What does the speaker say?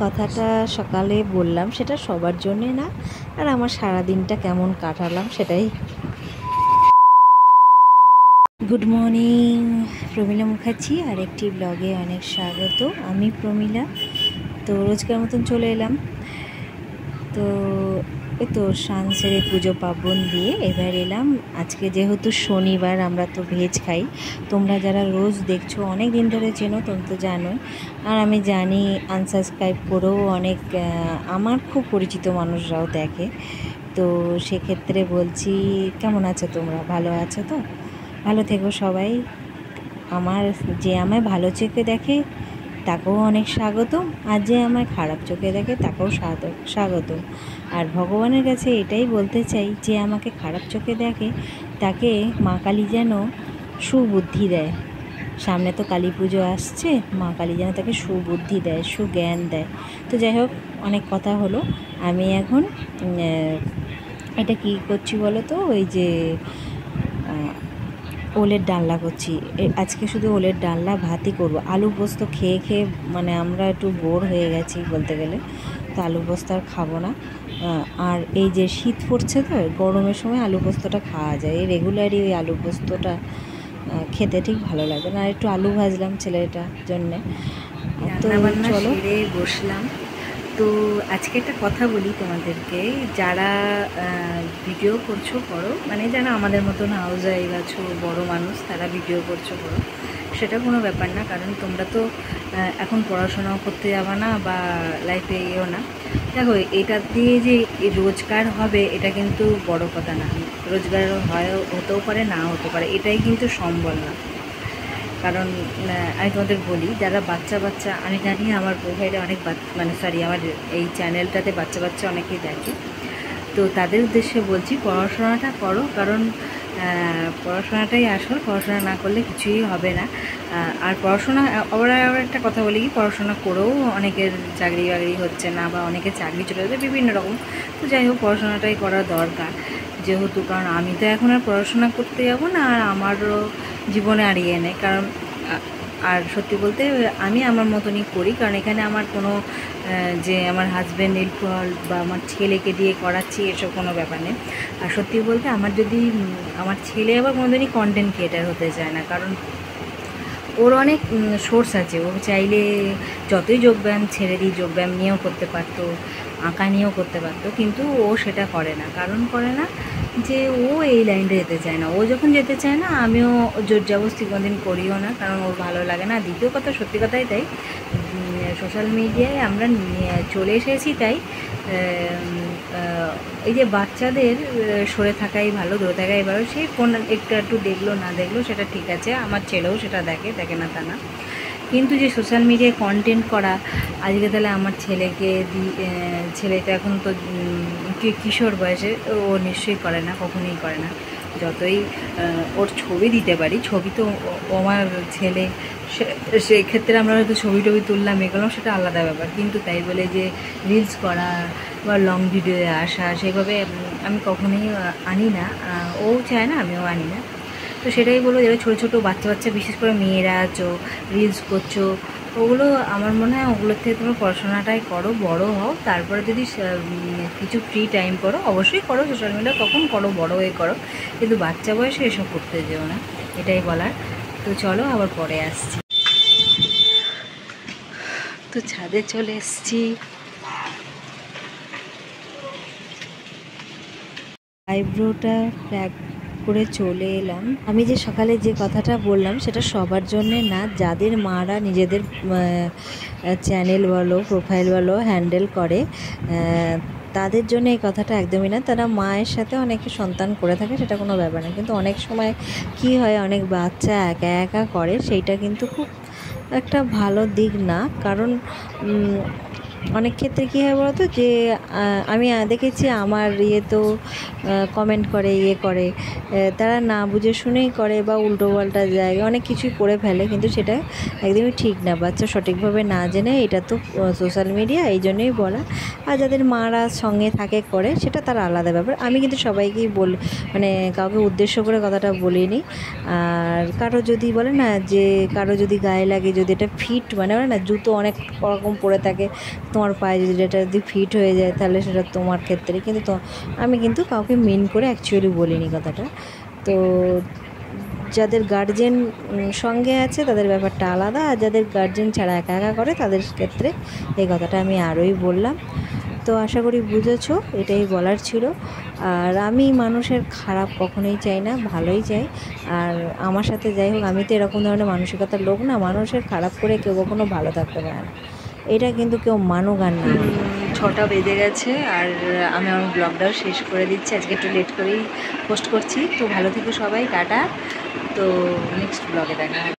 কথাটা সকালে বললাম সেটা সবার জন্যে না, আর আমার সারা দিনটা কেমন কাটালাম সেটাই। গুড মর্নিং, প্রমীলা মুখার্জি আর একটি ব্লগে অনেক স্বাগত। আমি প্রমীলা। তো রোজকার মতন চলে এলাম। তো এই তো স্নান সেরে পুজো পার্বণ দিয়ে এবার এলাম। আজকে যেহেতু শনিবার, আমরা তো ভেজ খাই। তোমরা যারা রোজ দেখছো, অনেক দিন ধরে চেনো, তোমরা তো জানোই। আর আমি জানি আনসাবস্ক্রাইব করেও অনেক আমার খুব পরিচিত মানুষরাও দেখে। তো সেক্ষেত্রে বলছি, কেমন আছো তোমরা? ভালো আছো তো? ভালো থেকো সবাই। যে আমায় ভালো চোখে দেখে তাকেও অনেক স্বাগতম, আর যে আমায় খারাপ চোখে দেখে তাকেও স্বাগতম। আর ভগবানের কাছে এটাই বলতে চাই, যে আমাকে খারাপ চোখে দেখে তাকে মা কালী যেন সুবুদ্ধি দেয়। সামনে তো কালী পুজো আসছে, মা কালী যেন তাকে সুবুদ্ধি দেয়, সুজ্ঞান দেয়। তো যাই হোক, অনেক কথা হলো। আমি এখন এটা কি করছি বলো তো, ওই যে ওলের ডালনা করছি। আজকে শুধু ওলের ডালনা ভাতই করব। আলু পোস্ত খেয়ে খেয়ে মানে আমরা একটু বোর হয়ে গেছি বলতে গেলে, তো আলু পোস্ত আর খাবো না। আর এই যে শীত পড়ছে, তো গরমের সময় আলু পোস্তটা খাওয়া যায়, এই রেগুলারই ওই আলু পোস্তটা খেতে ঠিক ভালো লাগে না। আর একটু আলু ভাজলাম ছেলেটার জন্যে। তো চলো বসলাম। তো আজকে একটা কথা বলি তোমাদেরকে, যারা ভিডিও করছো করো, মানে যারা আমাদের মতন হাউস ওয়াইফ আছো, বড় মানুষ, তারা ভিডিও করছো করো, সেটা কোনো ব্যাপার না। কারণ তোমরা তো এখন পড়াশোনাও করতে যাবে না বা লাইফে এও না। দেখো, এটা দিয়ে যে রোজগার হবে এটা কিন্তু বড় কথা না। রোজগার হতেও পারে, না হতে পারে, এটাই কিন্তু সম্বল না। কারণ আমি তোমাদের বলি, যারা বাচ্চা আমি জানি আমার প্রোফাইলে অনেক আমার এই চ্যানেলটাতে বাচ্চা অনেকেই দেখে। তো তাদের উদ্দেশ্যে বলছি, পড়াশোনাটা করো। কারণ পড়াশোনাটাই আসল, পড়াশোনা না করলে কিছুই হবে না। আর পড়াশোনা আবার একটা কথা বলি, কি পড়াশোনা করেও অনেকের চাকরি বাকরি হচ্ছে না, বা অনেকের চাকরি চলে যাচ্ছে বিভিন্ন রকম। তো যাই হোক, পড়াশোনাটাই করা দরকার যেহেতু। কারণ আমি তো এখন আর পড়াশোনা করতে যাবো না, আর আমারও জীবনে আর ইয়ে নেই। কারণ আর সত্যি বলতে আমি আমার মতনই করি। কারণ এখানে আমার কোনো যে আমার হাজব্যান্ড ইনভলভ বা আমার ছেলেকে দিয়ে করাচ্ছি এসব কোনো ব্যাপার নেই। আর সত্যি বলতে আমার ছেলে আবার কোনোদিনই কন্টেন্ট ক্রিয়েটার হতে চায় না। কারণ ওর অনেক সোর্স আছে, ও চাইলে যতই যোগব্যায়াম ছেড়ে দিই, যোগব্যায়াম নিয়েও করতে পারতো, আঁকা নিয়েও করতে পারতো, কিন্তু ও সেটা করে না। কারণ করে না যে ও এই লাইনটা যেতে চায় না। ও যখন যেতে চায় না, আমিও জোর জবরদস্তি কোনোদিন করিও না, কারণ ওর ভালো লাগে না। দ্বিতীয় কথা, সত্যি কথাই তাই, সোশ্যাল মিডিয়ায় আমরা চলে এসেছি, তাই এই যে বাচ্চাদের সরে থাকাই ভালো, দূরে থাকাই ভালো। সেই ফোন একটু দেখলো না দেখলো সেটা ঠিক আছে, আমার ছেলেও সেটা দেখে না তা না। কিন্তু যে সোশ্যাল মিডিয়ায় কন্টেন্ট করা, আজকে তাহলে আমার ছেলেটা এখন তো কিশোর বয়সে, ও নিশ্চয়ই করে না, কখনোই করে না। যতই ওর ছবি দিতে পারি, ছবি তো আমার ছেলে, সেই ক্ষেত্রে আমরা হয়তো ছবি তুললাম, এগুলো সেটা আলাদা ব্যাপার। কিন্তু তাই বলে যে রিলস করা বা লং ভিডিওয়ে আসা, সেভাবে আমি কখনোই আনি না। ও চায় না, আমিও আনি না। তো সেটাই বলবো, যারা ছোটো ছোটো বাচ্চা বিশেষ করে মেয়েরা আছো, রিলস করছো, ওগুলো আমার মনে হয় ওগুলোর থেকে তোমরা পড়াশোনাটাই করো, বড়ো হও। তারপরে যদি কিছু ফ্রি টাইম করো, অবশ্যই করো, সোশ্যাল মিডিয়া কখন করো, বড়ো হয়ে করো, কিন্তু বাচ্চা বয়সে এসব করতে যেও না, এটাই বলার। তো চলো, আবার পরে আসছি। তো ছাদে চলে এসছি, আইব্রোটা প্যাক করে চলে এলাম। আমি যে সকালে যে কথাটা বললাম সেটা সবার জন্যে না। যাদের মারা নিজেদের চ্যানেল বলো, প্রোফাইল বলো হ্যান্ডেল করে, তাদের জন্য এই কথাটা একদমই না। তারা মায়ের সাথে অনেকে সন্তান করে থাকে, সেটা কোনো ব্যাপার না। কিন্তু অনেক সময় কি হয়, অনেক বাচ্চা একা একা করে, সেইটা কিন্তু খুব একটা ভালো দিক না। কারণ অনেক ক্ষেত্রে কী হয় বলো তো, যে আমি দেখেছি আমার তো কমেন্ট করে, করে, তারা না বুঝে শুনেই করে, বা উল্টোপাল্টা জায়গায় অনেক কিছুই করে ফেলে, কিন্তু সেটা একদমই ঠিক না। বাচ্চা সঠিকভাবে না জেনে, এটা তো সোশ্যাল মিডিয়া, এই জন্যই বলা। আর যাদের মারা সঙ্গে থাকে করে, সেটা তার আলাদা ব্যাপার। আমি কিন্তু সবাইকেই মানে কাউকে উদ্দেশ্য করে কথাটা বলিনি। আর কারো যদি বলে না, যে কারো যদি গায়ে লাগে, যদি এটা ফিট, মানে বলে না জুতো অনেক রকম পরে থাকে, তোমার পায়ে যদি এটা যদি ফিট হয়ে যায় তাহলে সেটা তোমার ক্ষেত্রে, কিন্তু তো আমি কিন্তু কাউকে মিন করে অ্যাকচুয়ালি বলিনি কথাটা। তো যাদের গার্জেন সঙ্গে আছে তাদের ব্যাপারটা আলাদা, আর যাদের গার্জেন ছাড়া একা একা করে তাদের ক্ষেত্রে এই কথাটা আমি আরোই বললাম। তো আশা করি বুঝেছো, এটাই বলার ছিল। আর আমি মানুষের খারাপ কখনোই চাই না, ভালোই চাই। আর আমার সাথে যাই হোক, আমি তো এরকম ধরনের মানসিকতার লোক না, মানুষের খারাপ করে কেউ কখনো ভালো থাকতে পারে না, এটা কিন্তু কেউ মানুক আর না। 6টা বেজে গেছে আর আমি আমার ব্লগটাও শেষ করে দিচ্ছি, আজকে একটু লেট করেই পোস্ট করছি। তো ভালো থেকো সবাই, টাটা। তো নেক্সট ব্লগে দেখা হবে।